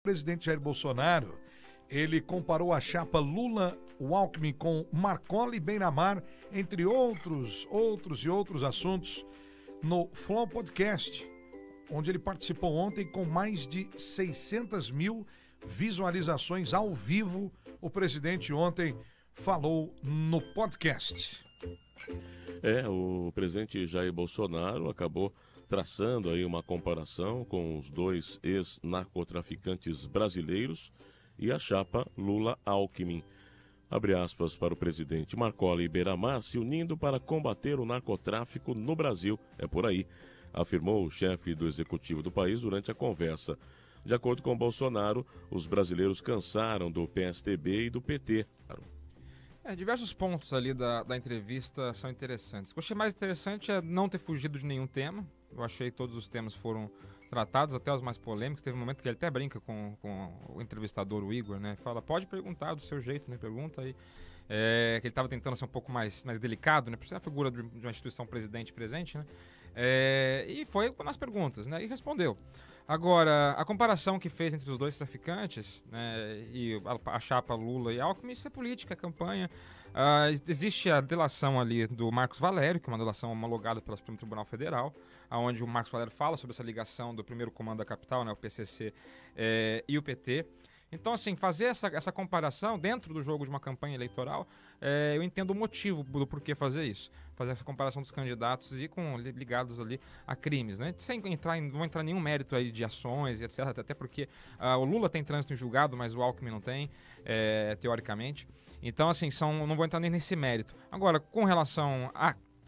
presidente Jair Bolsonaro, ele comparou a chapa Lula-Alckmin com Marcoli Beiramar, entre outros assuntos, no Flow Podcast, onde ele participou ontem com mais de 600 mil visualizações ao vivo. O presidente ontem falou no podcast. O presidente Jair Bolsonaro acabou traçando aí uma comparação com os dois ex-narcotraficantes brasileiros e a chapa Lula-Alckmin. Abre aspas para o presidente: Marcoli e Beiramar se unindo para combater o narcotráfico no Brasil. É por aí, afirmou o chefe do executivo do país durante a conversa. De acordo com Bolsonaro, os brasileiros cansaram do PSDB e do PT. Diversos pontos ali da entrevista são interessantes. O que eu achei mais interessante é não ter fugido de nenhum tema. Eu achei que todos os temas foram tratados, até os mais polêmicos. Teve um momento que ele até brinca com o entrevistador, o Igor, né? Fala, pode perguntar do seu jeito, né? Pergunta aí. Que ele estava tentando ser um pouco mais delicado, né? Por ser a figura de uma instituição presidente presente, né? E foi nas perguntas, né? E respondeu. Agora, a comparação que fez entre os dois traficantes, né, e a chapa Lula e Alckmin, isso é política, é campanha. Existe a delação ali do Marcos Valério, que é uma delação homologada pelo Supremo Tribunal Federal, onde o Marcos Valério fala sobre essa ligação do primeiro comando da capital, né, o PCC e o PT. Então, assim, fazer essa comparação dentro do jogo de uma campanha eleitoral, eu entendo o motivo do porquê fazer isso. Fazer essa comparação dos candidatos e ligados ali a crimes, né? Sem não vou entrar em nenhum mérito aí de ações e etc. Até porque o Lula tem trânsito em julgado, mas o Alckmin não tem, teoricamente. Então, assim, não vou entrar nem nesse mérito. Agora, com relação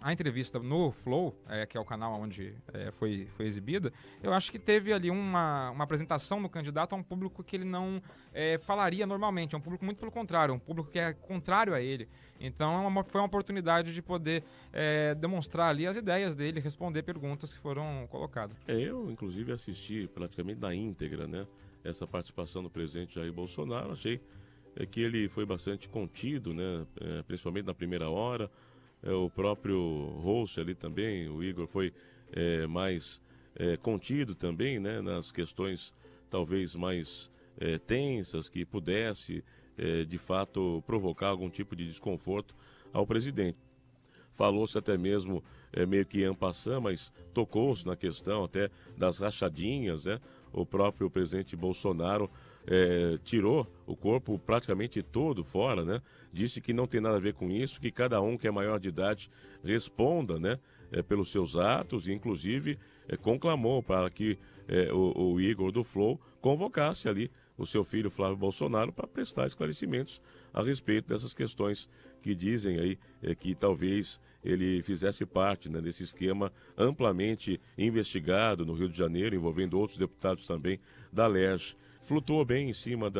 a entrevista no Flow, que é o canal onde foi exibida, eu acho que teve ali uma apresentação do candidato a um público que ele não falaria normalmente. É um público muito pelo contrário, um público que é contrário a ele. Então foi uma oportunidade de poder demonstrar ali as ideias dele, responder perguntas que foram colocadas. Eu, inclusive, assisti praticamente na íntegra, né, essa participação do presidente Jair Bolsonaro. Achei que ele foi bastante contido, né, principalmente na primeira hora. O próprio host ali também, o Igor, foi mais contido também, né, nas questões talvez mais tensas, que pudesse de fato provocar algum tipo de desconforto ao presidente. Falou-se até mesmo meio que en passant, mas tocou-se na questão até das rachadinhas, né? O próprio presidente Bolsonaro tirou o corpo praticamente todo fora, né? Disse que não tem nada a ver com isso, que cada um que é maior de idade responda, né, pelos seus atos, e inclusive conclamou para que o Igor do Flow convocasse ali o seu filho Flávio Bolsonaro para prestar esclarecimentos a respeito dessas questões que dizem aí que talvez ele fizesse parte, né, desse esquema amplamente investigado no Rio de Janeiro, envolvendo outros deputados também da LERJ. Flutuou bem em cima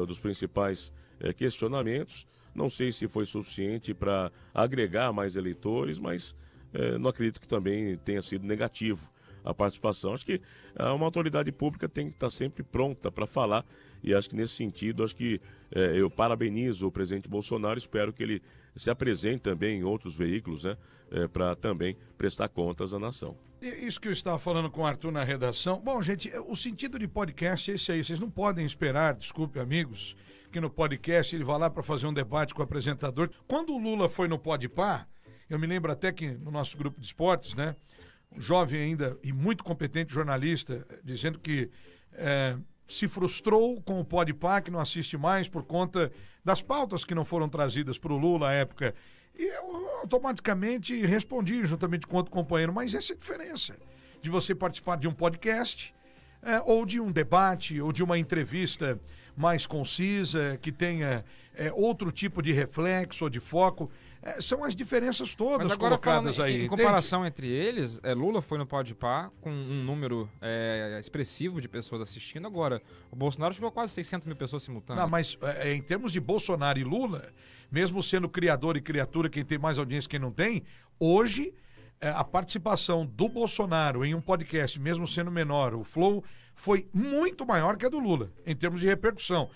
dos principais questionamentos. Não sei se foi suficiente para agregar mais eleitores, mas não acredito que também tenha sido negativo a participação. Acho que uma autoridade pública tem que estar sempre pronta para falar, e acho que nesse sentido, eu parabenizo o presidente Bolsonaro, espero que ele se apresente também em outros veículos, né, para também prestar contas à nação. Isso que eu estava falando com o Arthur na redação. Bom, gente, o sentido de podcast é esse aí. Vocês não podem esperar, desculpe, amigos, que no podcast ele vá lá para fazer um debate com o apresentador. Quando o Lula foi no Podpah, eu me lembro até que no nosso grupo de esportes, né, um jovem ainda e muito competente jornalista, dizendo que se frustrou com o Podpah, que não assiste mais por conta das pautas que não foram trazidas para o Lula à época. E eu automaticamente respondi juntamente com outro companheiro, mas essa é a diferença de você participar de um podcast, ou de um debate, ou de uma entrevista mais concisa, que tenha outro tipo de reflexo ou de foco. São as diferenças todas colocadas aí. Em comparação entre eles, Lula foi no Podpah com um número expressivo de pessoas assistindo. Agora, o Bolsonaro chegou a quase 600 mil pessoas simultâneas. Não, mas em termos de Bolsonaro e Lula, mesmo sendo criador e criatura, quem tem mais audiência, quem não tem, hoje a participação do Bolsonaro em um podcast, mesmo sendo menor, o Flow, foi muito maior que a do Lula, em termos de repercussão.